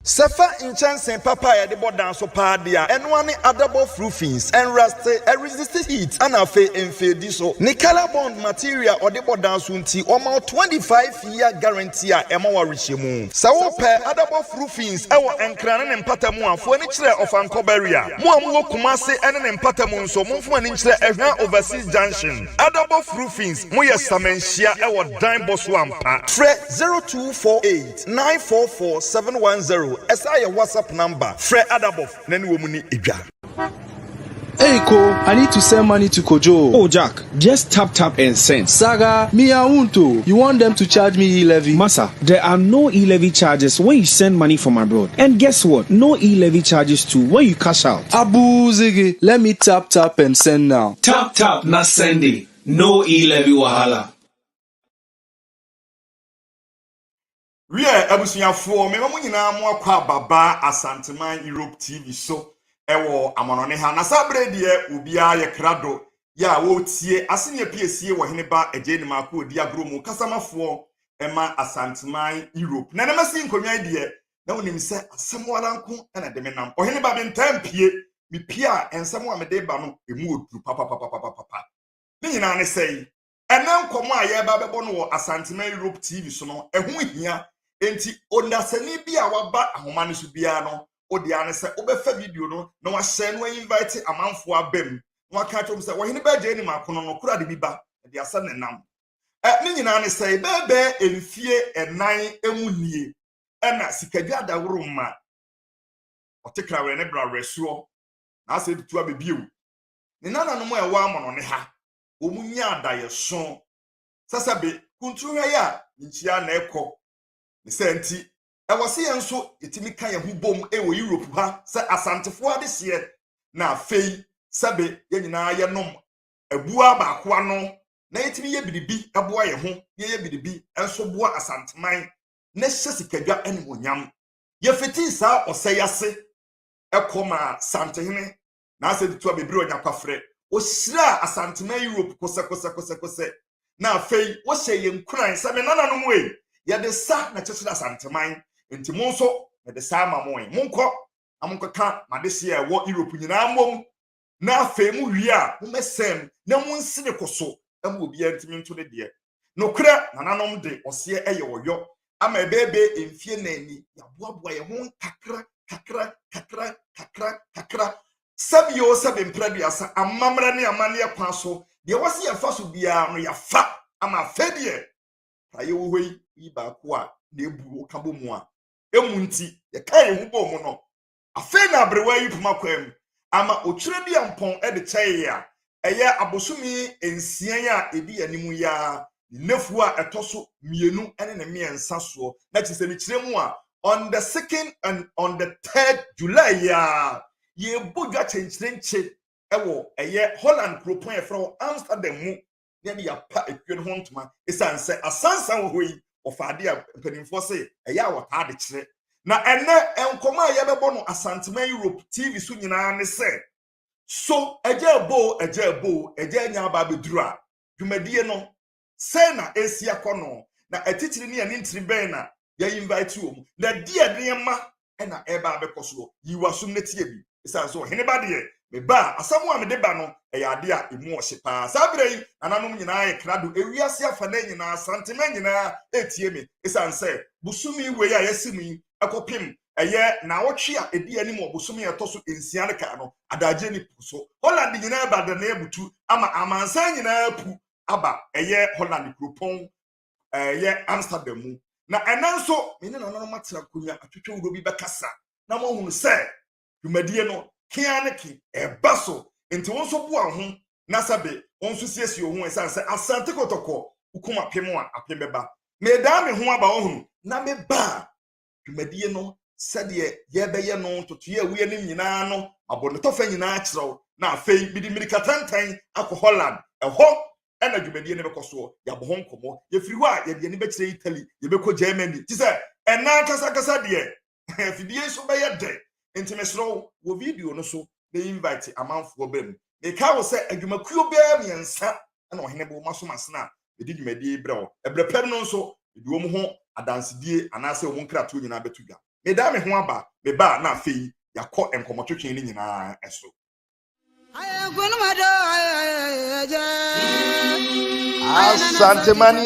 Safa inchansen papa ya de bodan so padia and one adable roofings and rusty and resist heat and a fe enfedi so ni bond material or de bodan sunti or 25-year guarantee a ema warishemu sa wo pe adable roofings ewo enkran ne mpatamu afo ani kire of ankoberia mo amwo kumase ene ne mpatamu so momfo ani kire ehwa overseas junction adable roofings mo ye samenhia ewo dan boso ampa tre 0248 944 710 Esa your WhatsApp number. Fred Adabof. Nani womuni idja. Hey Ko, I need to send money to Kojo. Oh Jack, just tap and send. Saga, me awunto. You want them to charge me e-levy? Massa, there are no e-levy charges when you send money from abroad. And guess what? No e-levy charges too when you cash out. Abu Ziggy, let me tap and send now. Tap na send. No e-levy wahala. We are abusuafo me mamu nyina mu akwa baba Asanteman Europe TV so ewo amanone ha na sabre de obia ye krado ya wo tie asenya piesie wo hene ba agye ni mako odi agro mu kasamafo ema Asanteman Europe na namasi nkonwa de na wonim se asem wala nko na de menam ohene ba bentam pie mi pia ensem wa me de ba no emu oduru papa ni nyina ne sei enan komo aye ba bebo no wo Asanteman Europe TV so no ehu hia enti ondasani bia waba ahoma ne so bia no odi ane se obefa video no na wa share no invite amanfo abem na waka tom se wo hene ba je ni makono no kura de biba de asa ne nam ni nyina ne se bebe emfie enan emunie na sikadwa daworo ma otekra we ne bra resuo na ase bitu abebiu ne nana no mo ewa amono ne ha omunya adaye so sasabe kuntuwa ya nchia na ekọ Senti, ewasi enso etimi kan ye hubom ewo Europe ha se asantefo ade hye na afei sabe ye nyina ye nom abua baako ano na etimi ye bidibi aboa ye ho ye bidibi enso boa asanteman na hye sikadwa animonyam ye fiti sa oseyase ekoma santehene na ase ditu abebiri onyakwafre o hira Asanteman Europe kose na afei wo hye ye nkuran sabe nana no mwe ya de sa na chechira Asanteman enti monso na de sa mamoy monko amonkoka madese e wo Europe nyina mom na afemu wi a momesem na monsine koso am obi antimi nto de de no kra nananom de ose eye woyo ama ebebe emfie na ani ya boaboa ye ho kakra sabio sabe mpraduasa amamra ne amane ya kwaso de wose ya faso bia no ya fa ama fedie aye wo hoi iba kwa na ebu okabo mu a emunti ye kai hu bo mu no afa na abrewa yi puma kwam ama otwire bia mpon e de kyeye a eye abosumi ensian ya edi animu ya nefu a etoso mienu ene ne miensa so na chise ni kire mu a on the 2nd and on the 3rd July ya ye bodwa chenchirenche ewo eye Holland kropon e fro Amsterdam mu ne ya pa ekwen ho ntoma esanse asansan wo yi ofade a mpanimfo se eya wota de kire na enne enkoma ye bebo no Asanteman Europe TV so nyina ne se so eje nya ba beduru a dwumadie no se na esi akono na atitiri ne ne ntiri ben na ya invite wo na die de ma na eba abekoso yiwasum ne tie bi esanso hene ba de me ba asamu a me de ba no eyade a emu ohye pa sabrei ananom nyina ye krado ewiase afa na nyina Asanteman nyina etie me esanse busumi we ya yesimi akopim eye na wotwe a edi anim obusumi etoso ensia ne ka no adaje ni puso Holland nyina ba de na ebutu ama amansan nyina pu aba eye Holland kropon eye Amsterdam mu na enanso me ne nananom atira konya atwetwe wuro bi bekasa na mo hunu se dwumadie no kianeki ebaso enti wonso bua ho na sabe wonso siesie ho esanse Asante kotoko ukuma pemu a apembeba me da me ho aba ohunu na me ba dwumadie no sede ye beye no totoye awie ne nyina no abono tofa nyina kyerɛw na afei bidi mirikatantan akɔ Holland ɛhɔ ɛna dwumadie ne bekoso ya bo ho nkomo ye firi hɔ a ye de ne bekyerɛ Italy ye bekɔ Germany ti sɛ ɛna kasa de fidie so bɛyɛ de intimesro wo video no so na invite amanfo bem me ka wo se adwumakuo bea miensa na ohene bo maso masena edi dwumadie brɛ wo ebrepem no nso edi wo ho adansedie anase wo nkrato nyina betudwa me da me ho aba me ba na afei yakọ enkomotwetwe ni nyina eso Asanteman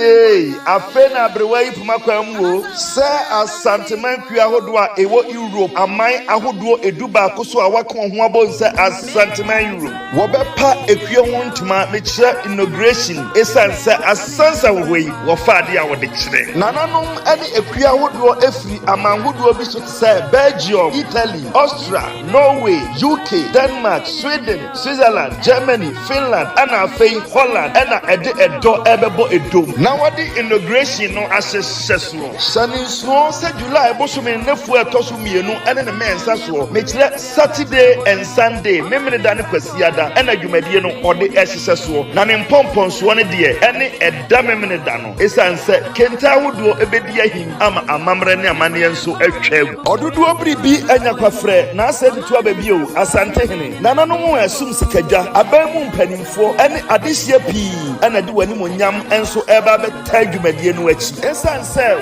afena brewai pumakwam wo se asanteman kua hodo a ewo Europe aman ahodo eduba akoso a wakon ho abon se Asanteman Europe wo bepa ekua ho ntuma me kire inauguration esan se asansa wo yi wo faade a wo de kire nananom ane ekua hodo efri aman hodo bi so se Belgium, Italy, Austria, Norway, UK, Denmark, Sweden, Switzerland, Germany, Finland, and afei Holland, and ede edo ebebo edom. Now what the inauguration no aseseswo. Saninso se July bosomi nefu etoso mienu ene ne mensa so. Mekire Saturday and Sunday memene dane kwasiada ena dwumadie no ode eseseswo. Na ne mpomponso ne de ene eda memene dano. Esanse kenta woduo ebedi ahim ama amamre ne amane enso atwa. Oduduo bribi anya kwafre na aseditu ababi o Asante hene. Nananom asum sikadwa abamu mpanimfo ene adehye pii ena de wani nyam enso eba beta dwumadie no achi esanse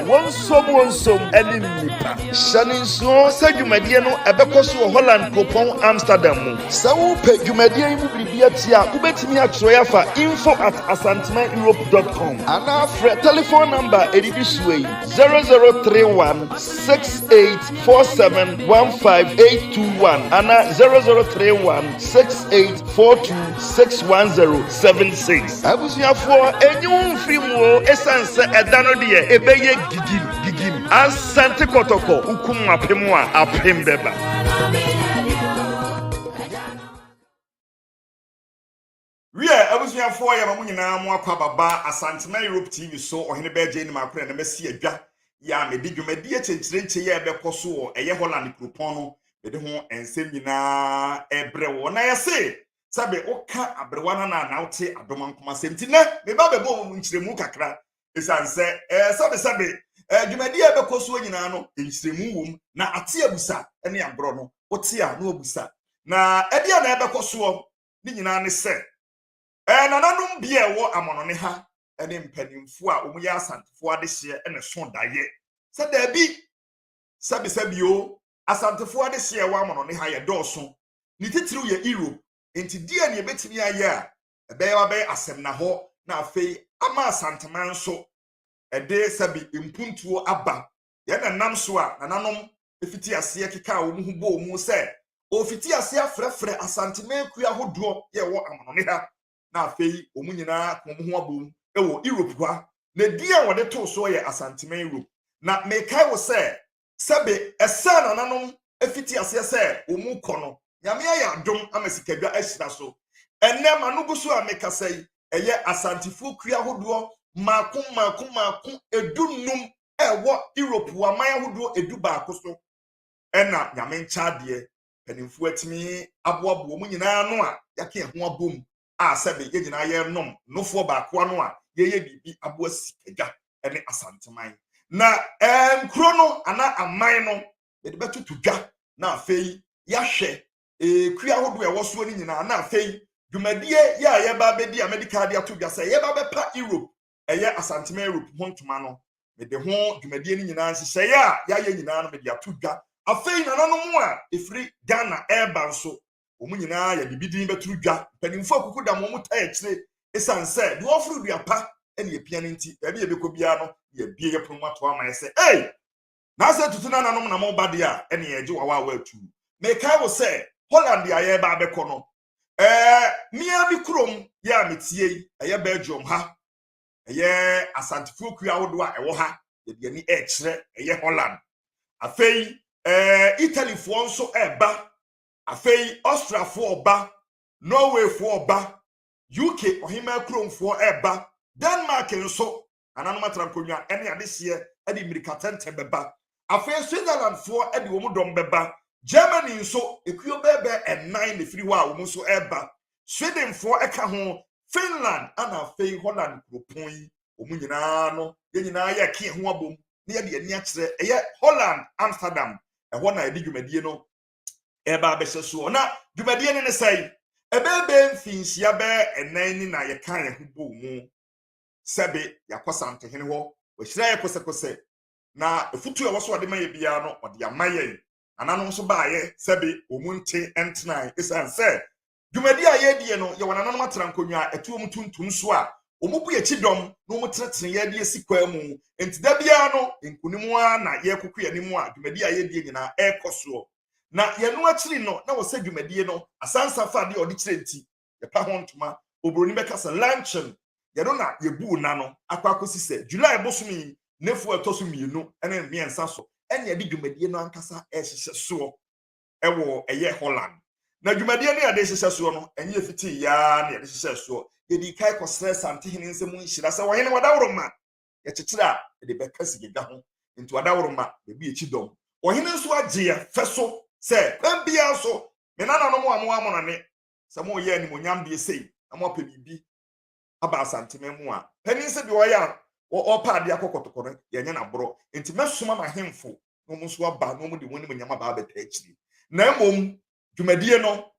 wonsom ene nipa shaninso sa dwumadie no ebekoso Holland kopon Amsterdam mu sa wo pe dwumadie mu bibia tia ubetimi atro ya fa info@asantemaneurope.com ana free telephone number edibisuwe 003168471581 ana 003168426176 abusuafo enyum frimo esanse edano de ebeye gigim Asante kotoko ukum apemu a apem beba abusuafo ya mamu nyina mu akwa baba Asanteman Europe TV so ohene beje ni makora na mesi adwa ya medi dwumadi echenkire ya ebekoso o eye Holland kupon no mede ho ensem nyina ebrewo na yese sabe oka abrewana na wote adomankoma semtina me ba bebo mu nkyiremu kakra esanse sabe dwumadi ebekoso nyina no nkyiremu wom na ate abusa ene abro no wote a no abusa na edia na ebekoso ni nyina ne se nananum bia wo amonone ha ene mpanimfo a omuya asantefo adehye ene so daye se da bi sabio asantefo adehye wo amonone ha ye dɔɔso ni titiriw ye Europe enti dia ne betimi aye a ebe asem na ho na afei ama Asanteman so ede sabi impuntuo aba ye na nam so a nananum efiti ase keka wo mu hu bo mu se ofiti ase afrefre Asanteman kua hodo ye wo amonone ha na afei omunyina komo ho abom ewo Europe kwa na dia wode to so ye Asanteman Europe na mekai wo se sebe esa nananom efiti ase se omu kono nyame ya adom amasikadwa ahyira so enne manuguso a mekasai eye asantefo kua hodo makum edunum ewo Europe wa man hodo eduba akoso enna nyame ncha de panimfo atimi aboabo omunyina no a yake ho abom a sebe ye nyina ye nom nofo baako ano a ye bibi abo asikadwa ene Asanteman na nkro no ana aman no de betutu dwa na afei ya hwe kua hodo e woso ni nyina na afei dwumadie ya ye ba bedi a medical dia to dwa se ye ba bepa Europe eye Asanteman Europe ho ntoma no me de ho dwumadie ni nyina nhye ya ye nyina no me dia to dwa afei nananom a efri Ghana eba nso omu nyina ya bibidin beturu dwa panimfo akuku da mo muta ya kire esanse de ofuru duapa ene ye pia nti e bi ebekobia no ye bie ye promo ato ama se na se tutu na nanom na mo bade a ene ye je wawa atu me kai wo se Holland ya ye ba beko no mia bi krom ya metie eye Belgium ha eye asantefo kua wodo a ewo ha ye de ni e kire eye Holland afei Italy fo nso eba afei Austria fo oba Norway fo oba UK ohima krom fo eba Denmark nso ananu matrankonwa ene adehye ade mirikatente beba afei Switzerland fo ade wo mudom beba Germany nso ekuyo bebe ennan ne firi ho a wo nso eba Sweden fo eka ho Finland ana afei Holland kropon omu nyina no ye nyina ya ke ho abom ne ye de ani akire eye Holland Amsterdam eho na edi dwumadie no eba beseso na dwumadie ne sai ebebe mfinhia be enan ni na ye kan ye ho bo mu sebe yakosante hene ho wo hira ye kosekose na efutu a wɔso ade maye bia no ɔde amaye ananom so baaye sɛbe omunte entnan esan sɛ dwumadi a yɛdie no yɛ wɔnanom atran konwa etu mu tuntum so a omubu ye chidom na omutratre ye de sikwa mu enti da bia no nkunimu a na ye koku ye nimu a dwumadi a yɛdie nyina ɛkɔso na ye no akiri no na wɔsɛ dwumadi no asansa fa de ɔde kyerɛ nti ye pa ho ntoma obroni bɛka sɛ luncheon ye no na ye bu na no akwa akosi sɛ July bosomi nefu etoso mienu ene miensa so ene de dwumadi no ankasa ɛhyehyɛ so ɛwɔ ɛyɛ Holland na dwumadi no ya de hyehyɛ so no enye fiti ya na ye de hyehyɛ so yedi kai kosre Asante hene nsemu nhira sɛ wɔhene wadawroma ye kyekyere a de bɛka sigeda ho nti wadawroma be echidom wɔhene nso agye fɛso sɛ kwambia so me nananom amoa amonane sɛ mo yɛ animonyam de sei na mo pɛ aba Asanteman mu a pani sɛ de ɔyɛ ɔpa ade akɔkɔtɔkɔno yɛnyɛ na boro nti mɛsoma ma hemfo no mo so aba no mo de woni nyama ba abɛta akyiri na mmom dwumadie no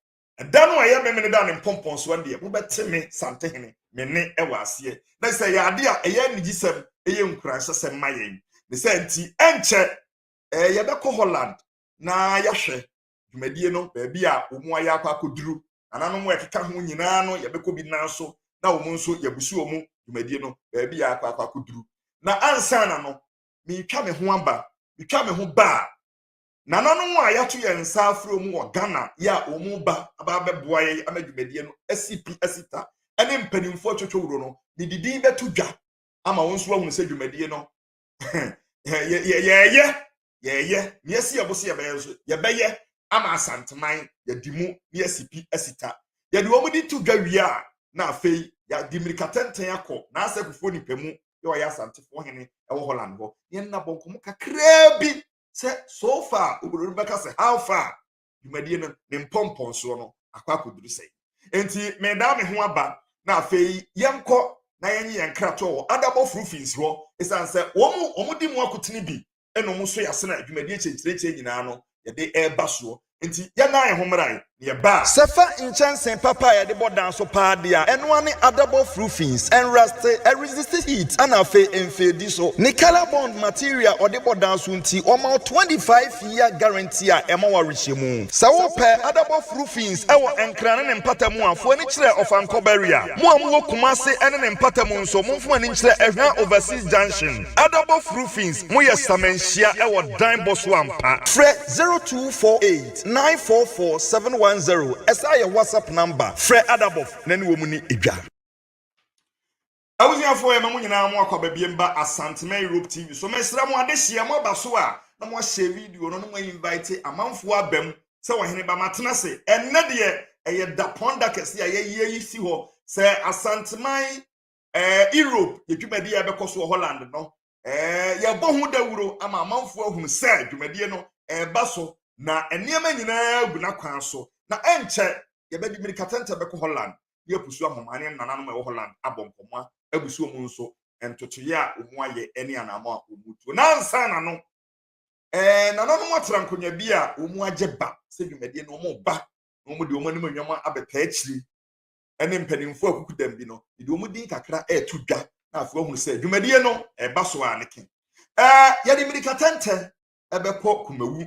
da no ayɛ memene da ne mpompon so ande mo bɛte me Asante hene me ne ɛwɔ aseɛ na sɛ yɛ ade a ɛyɛ nigisɛm ɛyɛ nkuransɛ sɛ mayɛn ne sɛ nti ɛnkyɛ yɛbɛkɔ Holland na yɛhwɛ dwumadie no baabi a omu ayɛ akɔduru ananom ɛkeka ho nyinaa no yɛbɛkɔ bi nan so na omu nso yɛbusu omu dwumadie no baabi a akɔduru na ansa na no metwa me ho aba metwa me ho ba nananom a yato yɛ nsa afro mu wɔ Ghana ya omu ba aba bɛboa yɛ amadwumadie no asipi asita ɛne mpanimfo twotwowuro no ne didi bɛto dwa ama wɔn nso ahunu sɛ dwumadie no yɛyɛ ne asi yɛbo sɛ yɛbɛyɛ nso yɛbɛyɛ ama Asanteman yɛdimu ne asipi asita yɛde wɔn di to dwa wie a na afei yɛde mirikatenten akɔ na asɛkufoɔ nipa mu yɛ ɔyɛ Asantefo hene ɛwɔ Holland hɔ yɛnna bɔnkomo kakraa bi sɛ so far obroni bɛka sɛ how far dwumadie no ne mpompon so no akɔduru sɛ enti me da me ho aba na afei yɛnkɔ na yɛnye yɛnkrato wɔ adabo frufins hɔ esan sɛ wɔn di mu akotene bi ɛna wɔn so yɛasena dwumadie kyerɛkyerɛ nyinaa no yɛde ɛba soɔ enti yɛna yɛ ho mmrai ne yɛba Sefa inchensen papa yɛde bɔ dan so paa dia ɛno ane adabo frufins enraste resist heat ana fe emfedi so ne color bond material ɔde bɔ dan so nti ɔma 25-year guarantee a ɛma wa rehyɛ mu sɛ wo pɛ adabo frufins ɛwɔ enkrane ne mpatamu afo ani kyerɛ ɔfankɔ barrier mo amwo Kumase ɛne ne mpatamu nso momfo ani kyerɛ ɛhwa overseas junction adabo frufins mo yɛ samenhyia ɛwɔ dan bɔ so ampa frɛ 0248 944 710 Esaya WhatsApp number Fred Adabof nani wo mu ni edwa awuziafo ya mamu nyina mo akwa babie mba Asanteman Europe TV so mesra mo adehia mo abaso a na mo share video no no invite amanfo abam se wohene ba matena se enne de eye daponda kese a ye si ho se Asanteman Europe yedwumadi ya bekoso Holland no ye bo hu dawuro ama amanfo ahunu se dwumadi no baso na eniema nyina guna kwan so na enche yebedi mirikatenta beko Holland yepusu amomane nananom e Holland abompoma abusu omu nso entotoye a omu aye eni anamo a omutu na ansa na no nananom atran konya bi a omu agye ba se dwumadi no omu ba no omu de omu anim anwama abeta akiri ene mpanimfo akukudam bi no de omu din kakra etu dwa na afo ahunu se dwumadi no eba so a neke yedi mirikatenta ebeko kumawu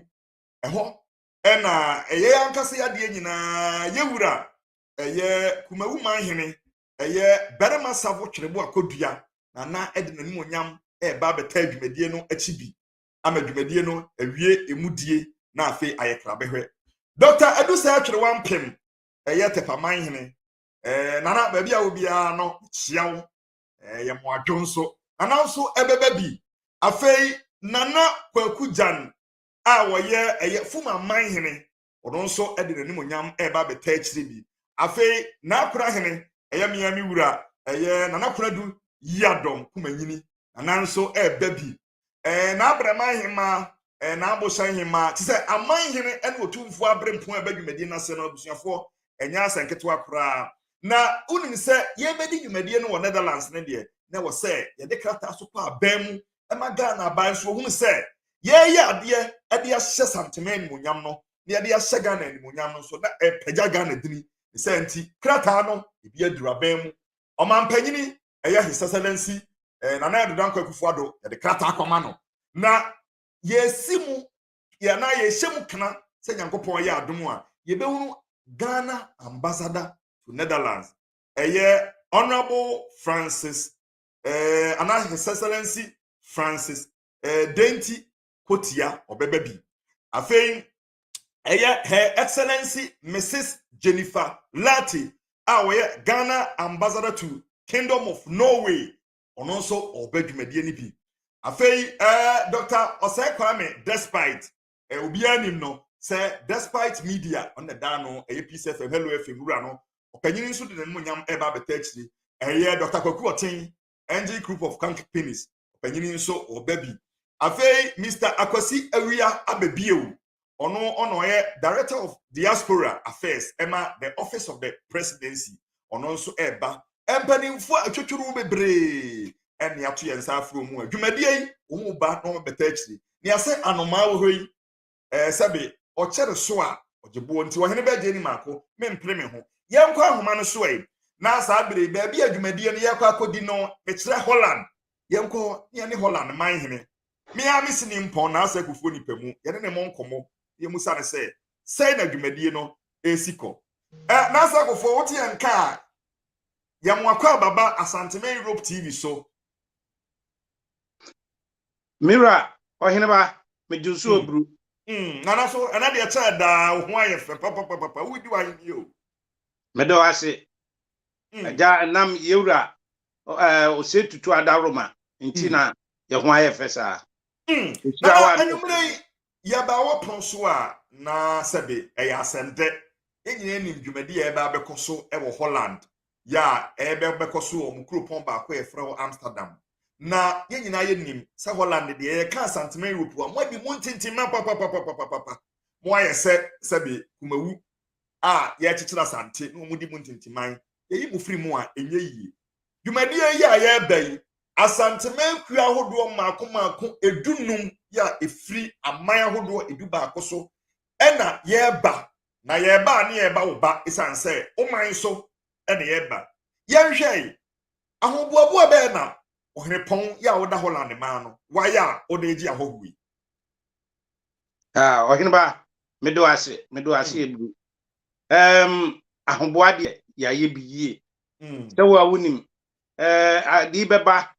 eho ena eye ankase yade nyina yewura eye kumawu manhene eye berema savo twerebo akodua na ede nanim onyam ba beta adwumadie no achibi ama adwumadie no awie emudie na afi ayekra behwe Dr. Edusa atwerewa mpem eye tepa manhene nana ba bia obia no hyiawo ye moadwonso ananso ebebabi afei nana kwakujan a woye eye fuma manhene ono nso ede nanim onyam ba beta akyire bi afei na akura hene eye miami wura eye nana kuradu yadom kumanyini ananso babi na abrama hema na abosan hema ti se amanhene ene otumfo abrempo abadwumadi na se na abusuafo enya asanketwa kura na unim se ye bedi dwumadi no wo Netherlands ne de na wo se ye de krata so pa abam emaga na ban so hunu se ye ade ade ahye Asanteman munyam no ne ade ahye Ghana ni munyam no so na pagya Ghana dini se nti krata no ebi adurabam mu omampanyini eye His Excellency nana Adodankwa Akufo-Addo ye de krata akoma no na yesimu ya na yeshemu kana se nyankopon ya adom a yebehunu Ghana ambassador to Netherlands Honorable Francis and His Excellency Francis Denti Kotia Obebebi. Afei Her Excellency Mrs. Jennifer Lati Ghana ambassador to Kingdom of Norway on also Obedumedie ni bi. Afei Dr. Osei Kwame despite obianim no say despite media on the dano APCF Hello FM wura no opanyini nso de no nyam eba betachiri Dr. Kwaku Oten NG group of companies opanyini nso obabi. Afei Mr. Akwasi Awia Abebiewu ono director of diaspora affairs Emma the office of the presidency ono nso eba empanimfo atwetwuru bebre ene ato yensa afro mu adwumadie omu ba no betachiri ni ase anoma wo hoyi sabe o chere so a ogebo nti wo hene ba je ni mako mempre me ho yenkwa ahoma no so ai na asa abere ba bi adwumadie no yekwa akodi no e kire Holland yenkwa ne Holland man hene me a misini mpon na asa kufuo nipamu ye ne mo nkomo ye musa ne sei na adwumadie no esiko na asa kufuo wote yanka ya mwakwa baba Asanteman Europe TV so Mira ohene ba mejusu obru nana so ana de cha da ho ayefe papa we do ayi yo medo ase aja nam yewura o se tutu adaroma nti na ye ho ayefe sa na anumre ya ba wo ponso a na sebe eya Asante enyine nim dwumadi ya ba bekoso e wo Holland ya ebe bekoso o mukropon ba ko e frɛ Amsterdam na yenyina ye nim se Holland de ye ka Asanteman Europe a mo di mo ntintima papa mo aye sebe kumawu ye chichira Asante no mo di mo ntintiman ye mu firi mu a enye yi dwumadi ya ye bai Asanteman kua hodo maako edunum ya efiri aman hodo eduba akoso ena ye ba na ye ba na ye ba wo ba isanse o man so ena ye ba ye hwei ahoboabo be na ohrepon ya wo da Holland man no wa ya o da eji ahohui ohene ba medo ase ebru ahoboade ya ye biye se wo awunim adi beba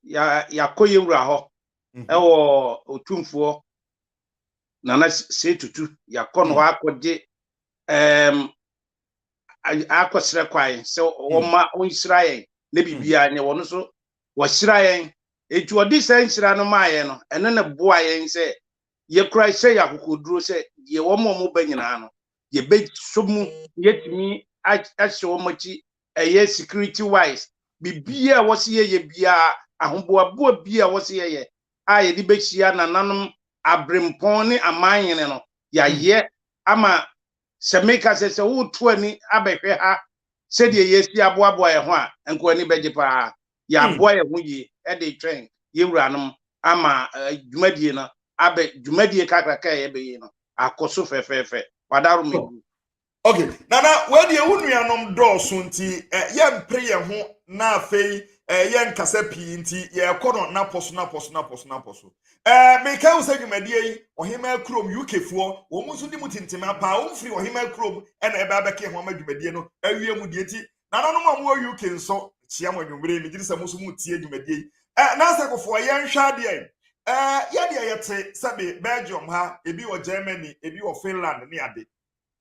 ya koye wura ho ewo otumfo nana se tutu ya kono ho akode akosre kwai se wo ma onsirayen na bibia ne wono so wo sirayen etu odi se nsira no maaye no ene ne boa yen se ye krai se ya kokoduro se ye wo mo banyina no ye be somu yetimi ahye wo machi eye security wise bibia wo se ye bia ahomboabo bia wo se ye aye di bechia nananom abrempon ne amanyene no ya ye ama semeka se wo to ani abehwe ha se de yesi aboabo ye ho a enko ani beje pa ya aboa ye ho yi e de twen ye wuranom ama dwumadie no abe dwumadie kakraka ye be yi no akoso fefefe wadaro me. Okay, nana we de wunuanom dɔɔso nti ye mpre ye ho na afei ye nkasa pii nti ye kɔno na poso me ka wo sadwumadie yi ohima krom UK fuo wo mu so di mutintima pa wo mfiri ohima krom na ebe abeke ho amadwumadie no awie mu die ti nana no mo UK nso chia mo nwumre me giri sɛ mo so mu tie dwumadie yi na asakofo ye nhwa de ye de ye te sabe Belgium ha ebi wo Germany ebi wo Finland ne ade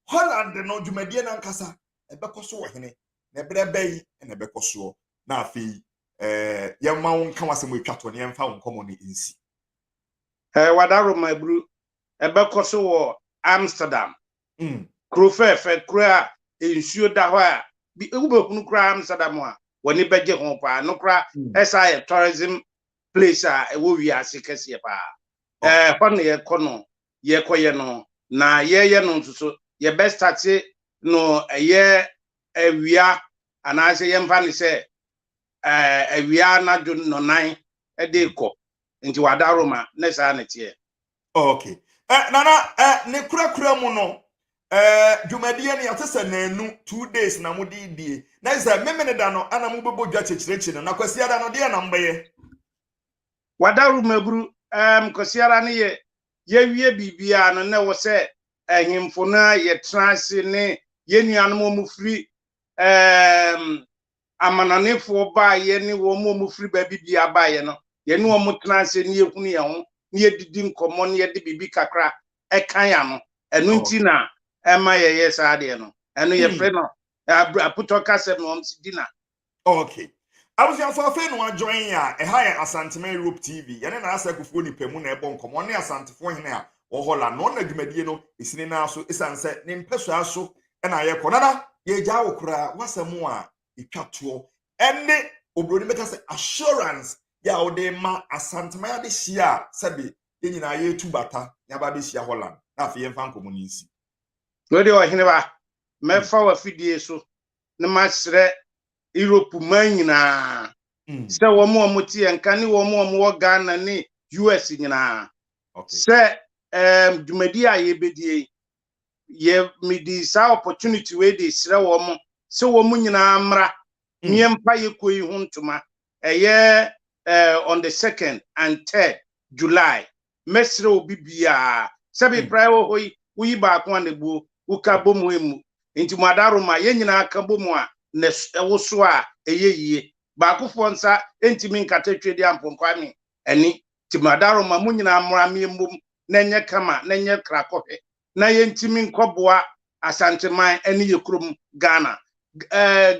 Holland no dwumadie na nkasa ebekoso wo hene na ebrebe na ebekoso na afi ye ma won kan wasem atwato ne emfa won komo ne insi wadaro mabru ebekoso wo Amsterdam kro fefe kro a ensuo da ho a bi ewubekunu kro Amsterdam a woni beje ho pa no kra SI tourism place a ewo wi ase kese pa ho ne ye kono ye koye no na ye no nsuso ye best start no eye awia anase ye mfa ne se awia na do no nan e de ko nti wadaro ma ne sa na tie. Okay nana ne kura mu no dwumadie ne yatesa nanu 2 days na mudi die na isa memene da ana mu bebo dwa chechirechi na kwasi ada no de na mbaye wadaro mabru kosiara ne ye wie bibia no na wo se ehimfo na ye transe ne ye nuanom mu firi amananefo ba ye ne wo mu firi ba bibia ba ye no ye ne wo mu transe ne yehunu ye ho ne ye didi nkomo ne ye de bibi kakra ekan ya no enu nti na ema ye saa de no enu ye fre no aputo kasem no msidina. Okay. Abusiafo afa no join ya ha ya Asanteman Europe TV. Yene na asa kufuo ni pemu na ebo nkomo ne asantefo hene a wo hola no na dwumadie no esini na so esanse ne mpeso aso na ye konana ye gya wo kura wasemu a etwato ene obroni meka se assurance ya wo de ma Asanteman de hia sabe ye nyina ye tubata ya ba de hia Holland na afa ye mfa nkomo ni nsi No de o hene ba mefa wa fidie so na masre Europe man nyina se wo mo tie nka ne wo mo Ghana ne US nyina se dwumadi a ye bedie ye midi sa opportunity we dey sre wo mo se wo mo nyina mra miempa ye koyi huntuma eye on the 2nd and 3rd July mesre obi bia se be prai wo hoyi uyi ba ko anegbo uka bomu emu enti madaroma ye nyina aka bomu a ne woso a eyeyie ba akofo nsa entimi nkatatwedi amponkwami ani timadaroma mu nyina amra miembom na enye kama na enye krakohwe na ye ntimi nkoboa Asanteman ani yekrom Ghana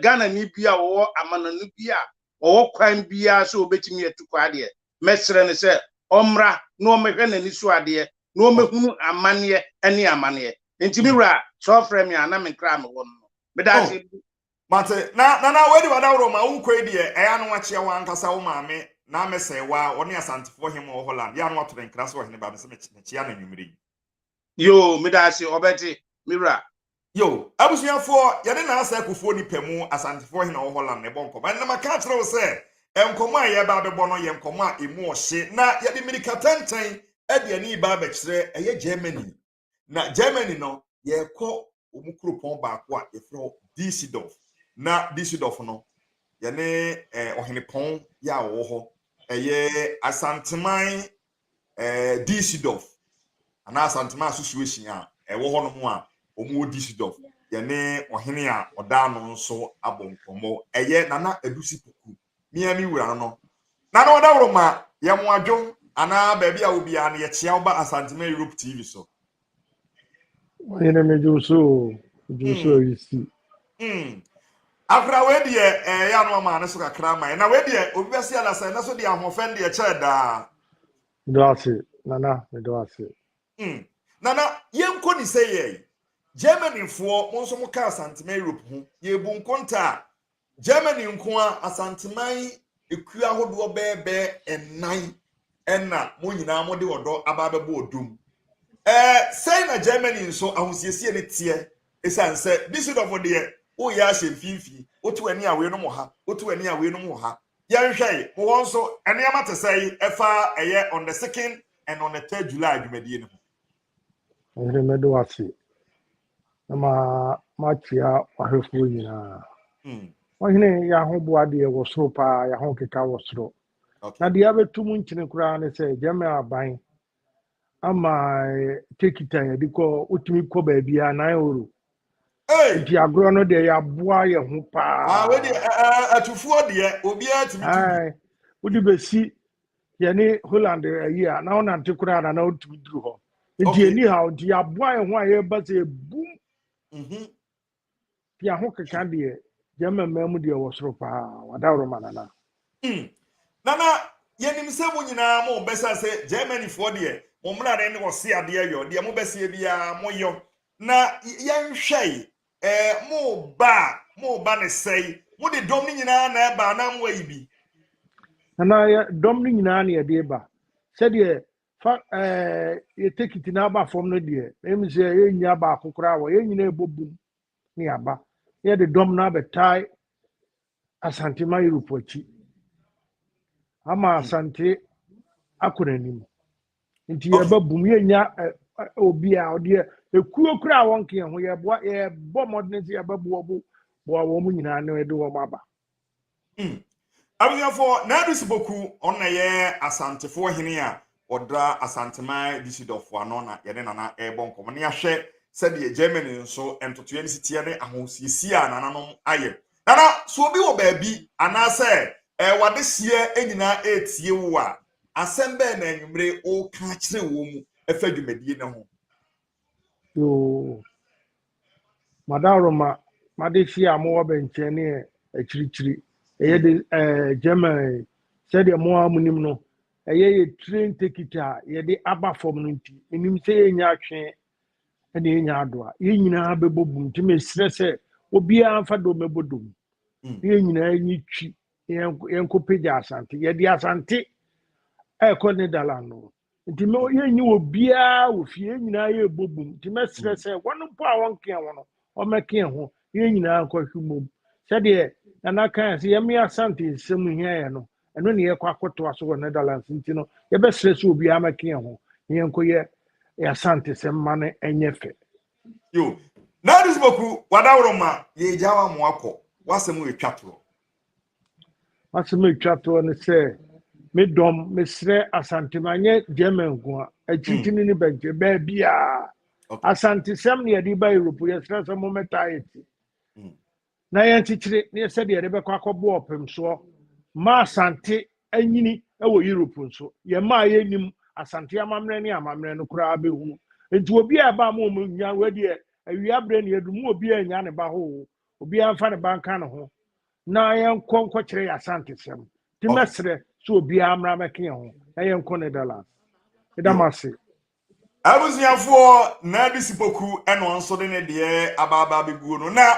Ghana ni bia wo amananu bia wo kwan bia so obetimi etukwa de mesre ne se omra no mehwe nani so ade no mehunu amane ani amane ntimi wura so frame ya na menkra me won me da Mate na wedi wadawro ma unkwe die eya no wache wa nkasa wo maame na mesewa woni asantefo him wo Holland ya no atore nkra so hene ba me se mechia na nwumiri yo me da se obeti mira yo abusuafo yade na asa kufuo ni pemu asantefo hene wo Holland ne bonko ba na maka kire wo se enkomo a ye ba bebo no ye enkomo a emu ohye na yade mirika tenten ade ani ba ba kire eye Germany na Germany no ye ko omukropon ba ko a efro Düsseldorf na Düsseldorf no yane ohenepon ya wo ho eye Asanteman Düsseldorf ana Asanteman association a wo ho no mo a omo Düsseldorf yane ohene a oda no nso abonkomo eye nana edusi poku miami wura no nana oda woro ma ye mo adwo ana ba bia obi a na ye chia oba Asanteman Europe TV so Ene mejuso isi. Afra we de ya no ma ne so kakra ma na we de obi besi ala sai na so de ahofen de che da Doase nana me doase. Nana yenko ni say ye Germany fo mo so mo ka Asanteman Europe ho ye bu nkonta Germany nko a Asanteman ekua hodo bebe enan enna mo nyina mo de odo aba bebo odum say na Germany nso ahosiesie ne tie esanse Düsseldorf de o ya hye mfimfi otu ani awe no mo ha otu ani awe no mo ha ya nhwe mo won so ene amate say efa eye on the 2nd and on the 3rd July adwumadie no Ene me doase. Na ma chia ahefo nyina. Ohene ya ho boade ye wosoro pa ya ho keka wosoro. Na de abetum nkyene kura ne se Germany aban ama tekita ye diko utimi ko ba bia 9 euro. Nti agro no de ya boa ye ho pa. We de atufuo de obi atimi tu. Ai, udi besi ye ni Holland ayi a na ona ntekura na utimi duru ho. Nti eni ha nti ya boa ye ho a ye ba se bum. Pia ho keka de German memu de wosoro pa wadawro manana. Nana yenim se mo nyina mo besa se Germany for de mo mra ne wo se ade ayo de mo besa bia mo yo na yenhwei mo ba ne sei mo de dom ni nyina na eba na mo ayi Nana ya dom ni nyina na ye de ba. Se de fa ye tekiti na ba fom no de em se ye nya ba akokora wo ye nyina ebobum ni aba. Ye de dom na betai Asanteman Europe achi. Ama Asante akonanim. Nti ye babum ye nya obi a ode ekuo kura wonke ho ye bo ye bo modern ye babu obo bo wo mu nyina na de wo aba. Abunyafo na adusiboku onna ye asantefo hene a odra Asanteman Disidorf ano na yene nana ebon komo ne ahwe said the Germany nso entoto ye sitie ne ahosiesie a nananom aye nana so obi wo baabi anase wade sie enyina etie wo a asembe na enwumre o ka kire wo mu efadwumadie ne ho yo madaroma madeshi amowa benche ne achirichiri eye de German said the mo amunim no eye train ticket a ye de aba form no nti enim se ye nya atwe ene ye nya ado a ye nyina bebobum ti me stress obi anfa do mebodum ye nyina nyi twi ye page Asante ye de Asante ko Netherlands no nti me ye nyi obi a wo fie nyina ye bobum ti me stress wono po a won kia wono o meke ho ye nyina ko hwumom sede na kan se ye me Asante nsem hia no eno ne ye kwa koto aso wo Netherlands nti no ye be stress obi a meke ho ye nko ye Asante sem mane enyefe yo na dis boku wadawroma ye jawa mo akọ wasem we twatro aseme twato ne se me dom me sre Asante manye German go a chichini ni benje ba bia okay Asante sem ne yedi ba Europe ye sre sem mo metaiti na ye chichiri ne se de yede be kwa akobo opem so ma Asante anyini e wo Europe nso ye ma ye nim Asante amamre ne amamre no kura be hu enti obi a ba mo nya wedi awia bre ne yedu mu obi anya ne ba ho obi amfa ne banka ne ho na yen konko kire Asante sem ti okay mesre so obi amra meke ho na yen ko Netherlands yo idamase abuziafo na dis boku eno nso de ne de ababa beguo no na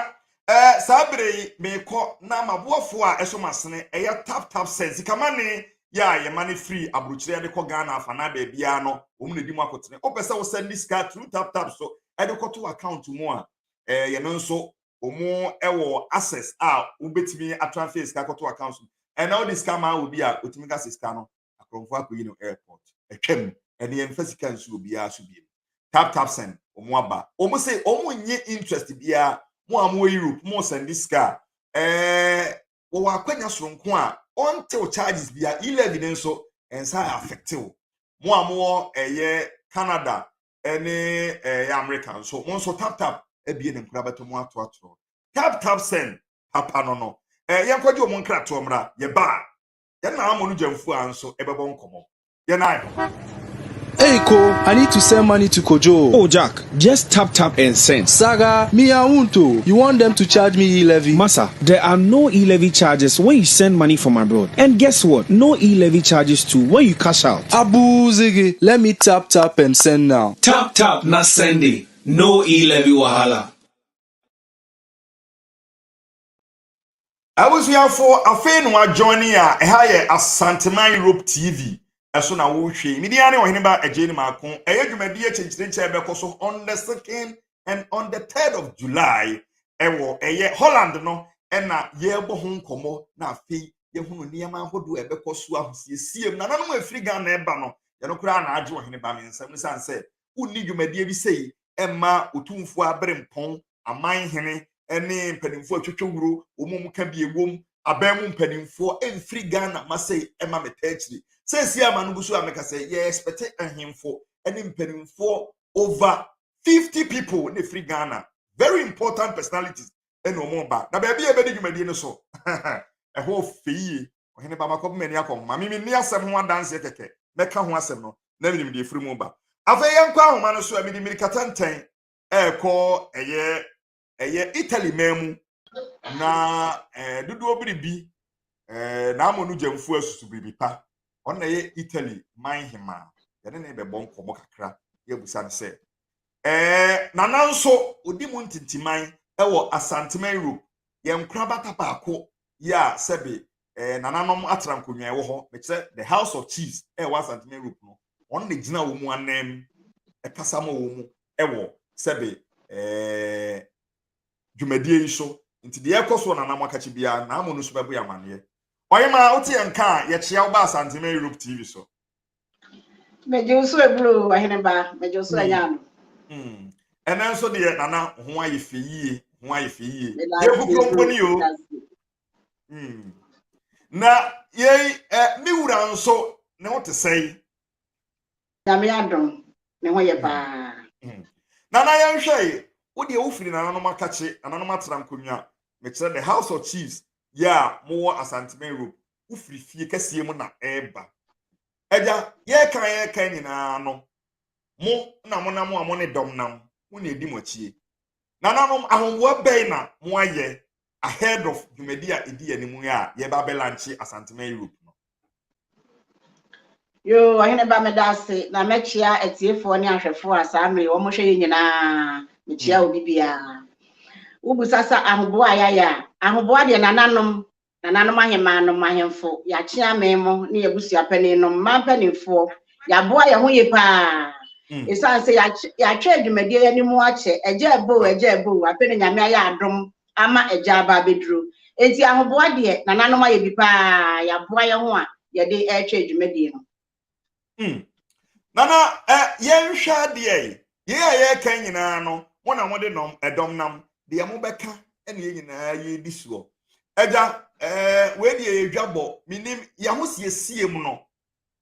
sabre me ko na maboafo a eso masene tap sense kamane ya ye mane free abrochire de ko Ghana afana ba bia no omu ne di mu akotene opese wo send this card through tap so e de ko to account mu a ye no nso omu ewo access a ubetimi atransfer ska ko to account and now this scammer will be a otimi gas ska no akromfo akoyi no airport etwam ene ye mfasika nso obi a so bi tap send omu aba omu say omu nye interest bia mo amo Europe mo send this car wo akwanya soronko a until charges bia 11 nso ensa affect mo amo Canada ene American so mo nso tap ebie ne nkura beto mo ato tap send papa no ye nkwaje omo nkra to mra ye ba ye na amo no jamfu anso ebebo nkomo ye na Hey, Ko, I need to send money to Kojo. Oh, Jack, just tap and send. Saga, me I want to. You want them to charge me e-levy? Massa, there are no e-levy charges when you send money from abroad. And guess what? No e-levy charges too when you cash out. Abu Ziggy, let me tap and send now. Tap na Sunday. No e-levy wahala. abuziafo afei no joining a eha Asanteman Europe TV eso na wo hwe media ne ohene ba ageni maakon dwumadi chenchirenche bekoso on the 2nd and on the 3rd of July ewo Holland no na yebo ho nkomo na afei ye hunu niam ahodo ebekoso ahosiesie na nanom afiri Ghana eba no ye no kura na age ohene ba mensam sanse unni dwumadi bi sei emma otumfu abrempon aman hene ene mpanimfo atwetwehuro omum ka bi ewom abamu mpanimfo emfiri Ghana masei emma metachiri sense ama no busu ameka say ye expect ahemfo ene mpanimfo over 50 people in free Ghana, very important personalities eno mo ba na ba bia be dwumadi no so ho feye ohene ba makob mani akom ma mimi ni asem ho dance keke meka ho asem no na minim de free mo ba afa yenkwa ahoma no so amidi mirikatanten ko Italy memu na dudu obiribi na amonu jamfu asusu biribi pa ona ye Italy man hima yene ne be bon komo kakra ye busa ne se nana nso odi mu ntintiman ewo Asanteman Europe ye nkra bata paako ya sebe nananom atrankonwa ewo ho me kire the House of Chiefs ewo Asanteman Europe no on ne gina wo mu anem ekasa ma wo mu ewo sebe dwumadie so nti de ekoso nanam akachi bia na amonu so bebo ya mane oyema oti enka ye chia wo ba Asanteman Europe TV so Mejoso ebru waheneba mejoso anyano enen so de nana ho ayefe yie ye kukrompo ni o na ye mi wura nso ne wote sei nyame adom ne ho ye pa Nana yanhwɛ wo de wo firi nananom akache nananom atram konwa me kyerɛ the House of Chiefs ya mo Asanteman Europe wo firi fie kɛseɛ mu na eba ɛja yɛ kan nyinaa no mo na mo na mo a mo ne dom nam mo na edi mo achie nananom ahomboa bɛn na mo ayɛ ahead of dwumadi a edi animu a yɛ ba belanche Asanteman Europe no yo ahene ba me dase na mechia etiefo ne ahwefo asame wo mo hwe nyinaa mechia obi bia ubusasa ahoboa ya ahoboa de nananom ahemanom ahemfo ya chia memo ne yebusua paninnom mampanimfo ya boa ye ho ye pa esanse ya twa adwumadi animu ache eja ebo apene nyame aya adom ama eja ba beduro enti ahoboa de nananom aye bi pa ya boa ye ho a ye de twa adwumadi no Nana yenhwa de ye kan nyinaa no mo na mo de nom edom nam de mo beka ene ye nyinaa ye di suo eja we de edwabo minim ye ho siesie mu no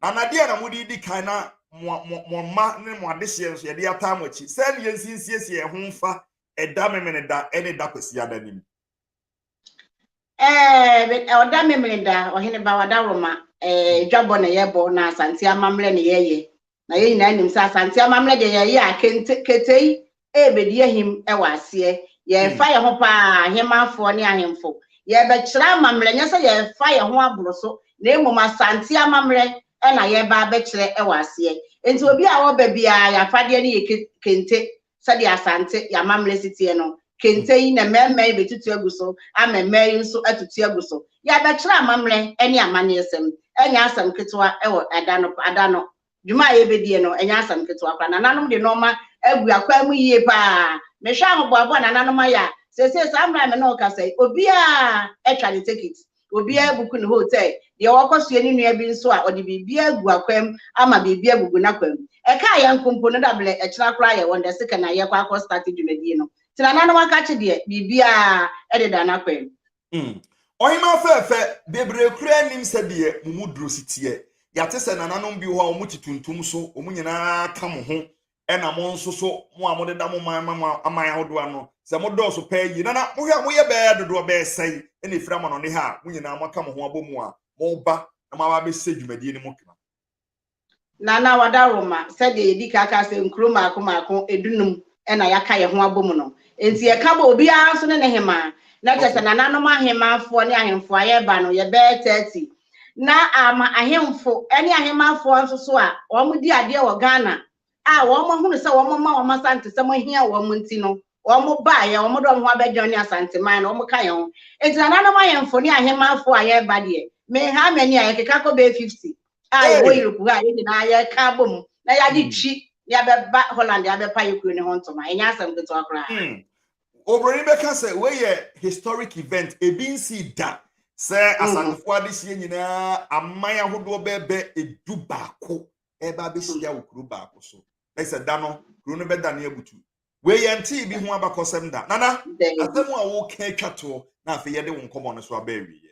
nana de na mo di kan na mo ma ne mo adehye nso ye de ata mo chi se ne yensinsiesie ho mfa eda memene da ene da kwasi ada nim oda memene da ohene ba wada roma edwabo na yebo na Asante amamre ne yeye na ye nyina nim sa Asante amamre de ye a ketei ebedi ahim ewase ye fa ye ho pa ahemafo ne ahemfo ye be kira amamre nya se ye fa ye ho aboroso na emum Asante amamre na ye ba be kire ewase enti obi a wo ba bia ya fade ne ye kente se de Asante ya amamre sitie no kente na meme betutu aguso ameme nso atutu aguso ya be kira amamre ene amane esem enya asam ketwa ewo adano dwuma ye bedie no enya asam ketwa kwa nananom de noma agu akwa mu yie pa me hwa ahoboabo nananom aya sese samra me no ka sai obi a etwa de ticket obi a buku ne hotel de wokosue ni nua bi nso a ode bibia agu akwam ama bibia gugu na kwam ka ya nkompo no dable ekira kra ye wonde sika na ye kwa ko start dwumadi no tina nananom aka che de bibia ededa na kwam ohima fefe bebre kura nim se de mumudro sitie yate se nananom bi ho a omutituntum so omunyina ka mo ho ena mo nso so mo amode da mo aman ahodo ano se mo do so pa yi nana mo hwe mo ye be dodo be sei ena ifira mo no ne ha mo nyina mo ka mo ho abomu a mo ba na ma ba be se dwumadi ni mo kina nana wada roma se de edika aka se nkro maako edunum ena yaka ye ho abomu no enti ye ka ba obi a so ne hema na tese nananom ahemafo ne ahemfo aye ba no ye be 30 na ama ahemfo ene ahemafo nso so a wo di ade wo Ghana a wo mo hunu se wo mo ma wo Asante se mo hia wo mo nti no wo mo ba ye wo mo do ho abedwan ne Asanteman wo mo ka ye ho enti nananom ahemfo ne ahemafo aye ba de me ha mani aye keka ko be 50 a wo Europe ha ye na aye ka bom na ya di twi ya be ba Holland ya be pa Ukraine ne ho ntoma enya asem keto akra Obroni beka se we ye historic event ebinsi da se asantefo ade hie nyina amaya hodo bebe edu baako eba be hia wokru baako so ese da no kru no be da na ebutu we ye nti bi ho abakosem da nana asemu a wo ka twato na afi ye de wo nkomo no so aba wiye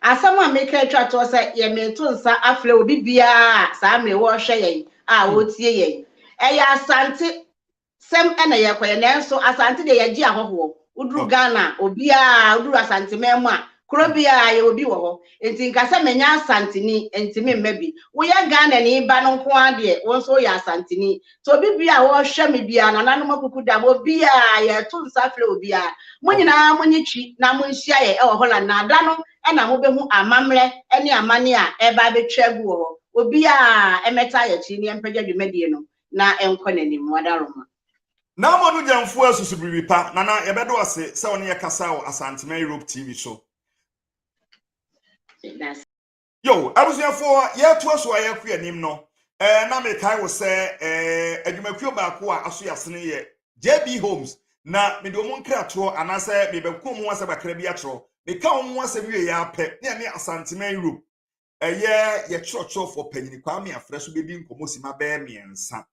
asemu a meka twato se ye meto nsa afle obi bia sa me wo hwe yen a wo tie yen eya Asante sem ena ye kwaye nenso Asante de ye gi ahoho uduru Ghana obi a uduru Asanteman mu a kro bia ye obi wo ho enti nka se menya Asanteni enti me mmabi wo ye Ghana ni ba no nko ade wo nso ye Asanteni to obi bia wo hwe me bia na nanom akuku da obi a ye to nsafle obi a munyina munyitwi na munhia ye e wo Holland na da no ena mo behu amamre ene amane a e ba betwa gu wo obi a emeta ye chi ni empagya dwumadie no na enko nanim wadaroma na modu jamfu asusubibi pa nana yebedo ase se woni yakasa wo Asanteman Europe TV so yo abusuafo yeto aso ayaku anim no na me kai wo se adwumakuo baako a aso yasene ye JB Homes na me do mo nkrato anase me bekum ho ase bakra bi atro me ka ho ase bi ye apɛ ne Asanteman Europe ye chocho for panyini kwa me afre so bedi nkomosima be miensa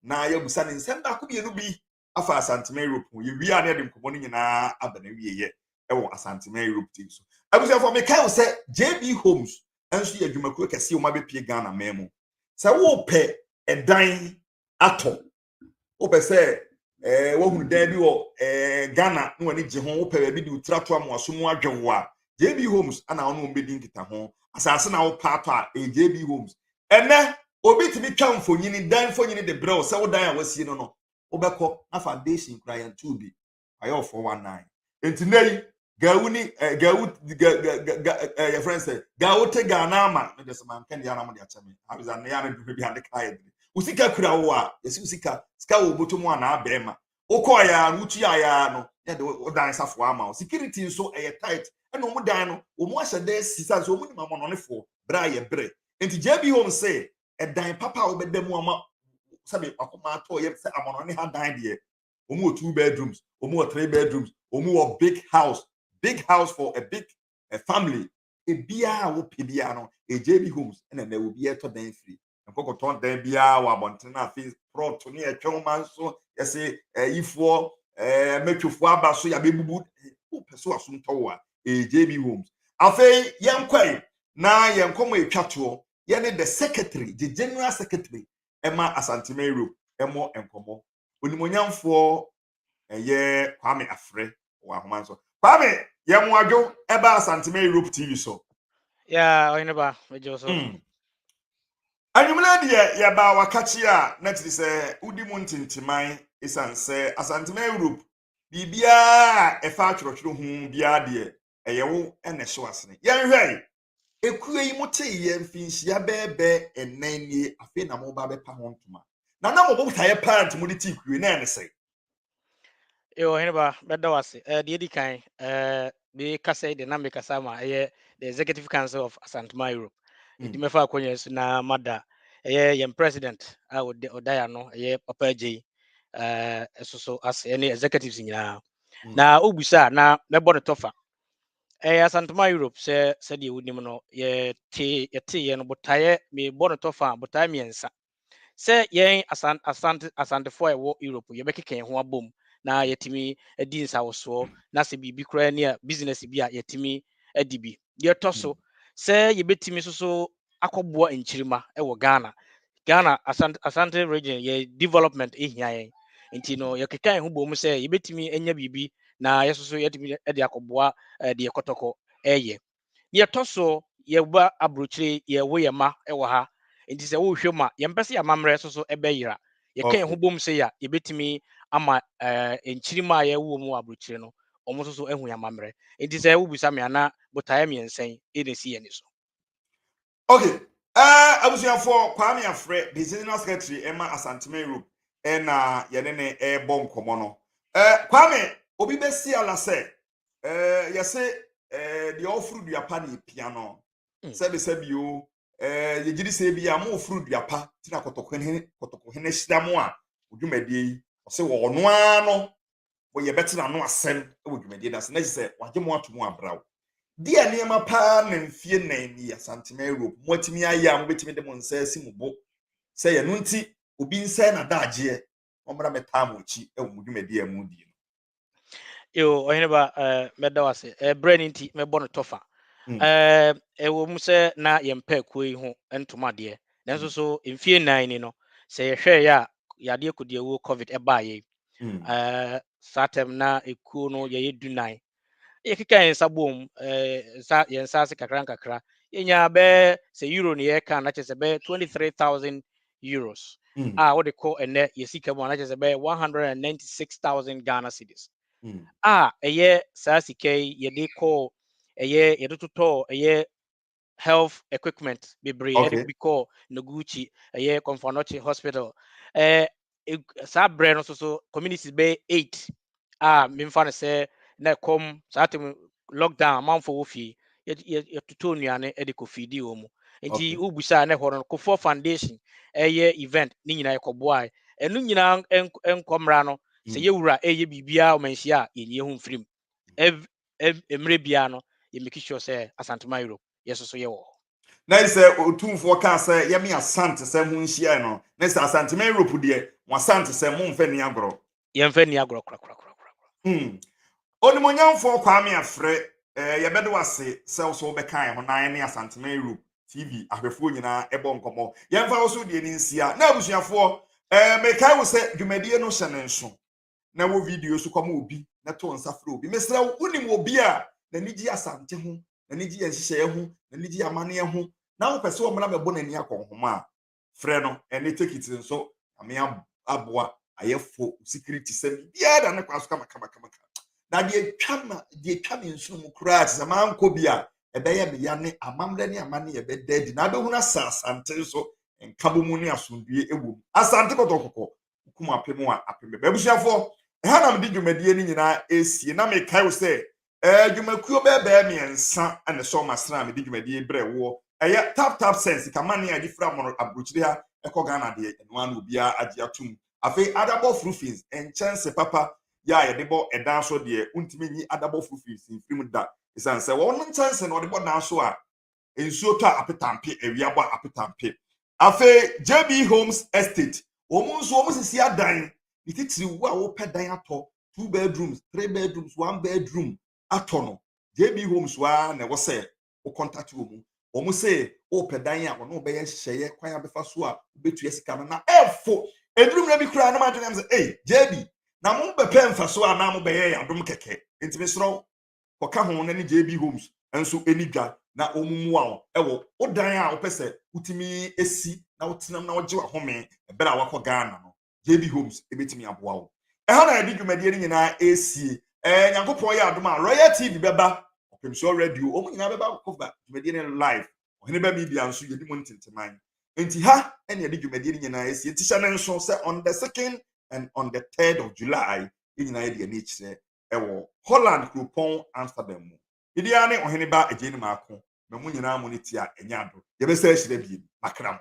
na yabusa ne nsem ba ko bienu bi afa Asanteman Europe ye wi a na de nkomo ni nyina abana wiye ewo Asanteman Europe team so abusa for me kai wo se JB Homes enso ye adwumakuo kese o ma be pie Ghana memo sɛ wopɛ ɛdan atɔ wopɛ sɛ wohunu dan bi wɔ Ghana no wani gye ho wopɛ baabi de utrato amoaso mu adwewo a JB Homes ana ɔno mbedi nkita ho asase na wo paato a JB Homes ene obi timi twa mfonyini dan mfonyini de brɛ sɛ wo dan a wasie no no wobɛkɔ na foundation kura yan to bi ayɛ 419 enti nei gawuni your friend say gawote Ghana ma no de man kan ya na mo de achame abiza ne ya na du bi ande kai usika kura wo a yesi usika sika wo botomu ana abema ukọ ya nutu ya no ya de dan safo ama security nso tight eno mu dan no wo mu ahye de sisa so mu ni mamono ne fo bra ye bre enti JB Home say dan papa wo bedamu ama sabe akoma ato ye se amono ne ha dan de wo mu 2 bedrooms wo mu 3 bedrooms wo mu big house for a family bia wo pebia no JB Homes na na wo bia to dan free nkokoton dan bia wa bonten na face pro to ne etwon so yesi ifo metwofo aba so ya bebubu wo peso asumto a JB Homes afei yenkwai na yenkomo etwato ye ne the secretary the general secretary Emma Asanteman Europe emo enkomo onimonyamfo ye Kwame Afre wa homanso Kwame yemo adwo eba Asanteman Europe TV so ya oineba mejo so Anyumla de ya ba wakachi a na tiri se udi mu ntintiman isanse Asanteman Europe bibia efa atworotworo hu bia de eyewo ene hye wasene yenhwei ekue yi mote ye mfinhia bebe enani afi na mo ba be pa ho ntoma na mo butaye parent mo de ti kue na ene sei oineba beda wase de di kan be kasa de na me kasa ma the executive council of Asanteman Europe enti mefa akonya su na mada yem president a odaya no papa J so as any executives nyina na obusa na mebo de tofa Asanteman Europe se de wonim no ye no botaye me bo de tofa botaye miensa se yen asante for Europe ye bekeke ho abom na yetimi edi nsawoso na se bibi kura ne a business bi a yetimi edibi ye toso se ye betimi so akọboa nchirima wo Ghana Asante region ye development ehia yen nti no ye kekan ho bom se ye betimi enya bibi na ye so yetimi de akọboa de kotoko eye ye toso ye ba abrochire ye wo ye ma wo ha nti se wo hwe ma ye mpese ya mamre so ebeyira ye kan ho bom se ya ye betimi ama nchirima ye wo mu abrochire no omo so ehu ya mamre nti se wo busa me ana botaye me ensen enesi ye ni so. Okay. Abusuafo Kwame Afre, the general secretary Emma Asanteman Europe, na yenene bon komo no. Kwame, obi besi ala se, yese the ofru duapa ni piano. Sebi yo, ye gidi se bi ya mo ofru duapa, tina kotoko hene shidamo a, udwumadi, ose wo no ano, wo ye betina no asem, e udwumadi na se na se waje mo atomo abrawo. Dia niema pa na mfie nan ni Asanteman Europe motimi aya mo betimi de mo nsa si mubo se ye no nti obi nsa na daagye omra meta mo chi e wo dwumadi amu di Yo ohineba medawase brain nti mebo no tofa wo mu se na yempa kuyi ho entoma de nanso so mfie nan ni no se ye hwe ya yade kodie wo covid eba ye satem na ekuo no ye dunan ye kika ensa bom sa yensa se kakra yenya be se euro ne ye kan na chese be 23,000 euros what they call ene ye sika mo na chese be 196,000 Ghana cedis eye sa sika ye de call eye ye to eye health equipment bebre ye de call Noguchi eye Comfanochi hospital sa bre no so communities be 8 memfa no se na kom satem lockdown manfo wo fi ye tuto nuane e de ko fidi wo mu enti ubusa na horo ko for foundation event ni nyina yekoboa enu nyina enkomra no se yewura ye bibia o manhia ye hu mfrim emre bia no ye make sure se Asanteman Europe yesoso ye wo na se otumfo kan se ye me Asante se mu nhia no na se Asanteman Europe de mo Asante se mu mfa ni agro ye mfa ni agro kra onimonyamfo Kwame Afre ye bedo wase se so be kan ho nan ne Asanteman Europe TV ahwefo nyina ebo nkomo yemfa wo so de ni nsia na abusuafo mekai wo se dwumadie no hye ne nso na wo video so kwama obi na to nsafre obi mesra unim obi a na nigi asante ho na nigi yenhye ho na nigi amane ho na wo pese wo mra mebo na ni akonhoma a frɛ no ene take it nso ame aboa ayefo security sem bia da ne kwaso kama na de twam nsu mu kura te ma anko bia ebeye me ya ne amamre ne amane ebe dedi na behuna asante so nkabo mu ne asondue ewo asante kotokoko kuma apemu a apeme babusuafo ha na mde dwumadie ni nyina esie na me kai wo se dwumakuo bebe miensa ane so masra mde dwumadie brewo tap sense kamane a difra mo abrochire ha ekogana de enwa na obia age atum afi adabo frufins enchanse papa ya yedebo edan so de untimi nyi adabo frufins infrim da isan se won chance no de bo dan so a ensuo to apetampe ewiabo apetampe afi JB Homes Estate omunso omusisi adan ititiri wo a wo pedan ato 2 bedrooms 3 bedrooms 1 bedroom ato no JB Homes wa na wo se wo contact wo mu omu se wo pedan a wo no be hyehyeye kwan abefa so a betu esika no na efo edrum na bi kura na ma dwene say JB na mo be pemfa so a na mo be ye adom keke ntimi soro koka ho na ni JB Homes enso enidwa na omumu a ewo odan a opese utimi esi na utinam na oje wa home ebere a wakọ Ghana no JB Homes ebetimi aboa wo ha na edi dwumadie ni nyina esie nyankopon ya adom a Royal TV beba opemso radio omu nyina beba cover dwumadie ni live ohene ba media nso yedi mo ntinteman enti ha ene edi dwumadie ni nyina esie tisha ne nso se on the 2nd and on the 3rd of July nyina edi ani kire ewo Holland Groupon Amsterdam mu idi ane ohene ba ageni maako me mu nyina mo ne tia enya do ye be se hire bi makram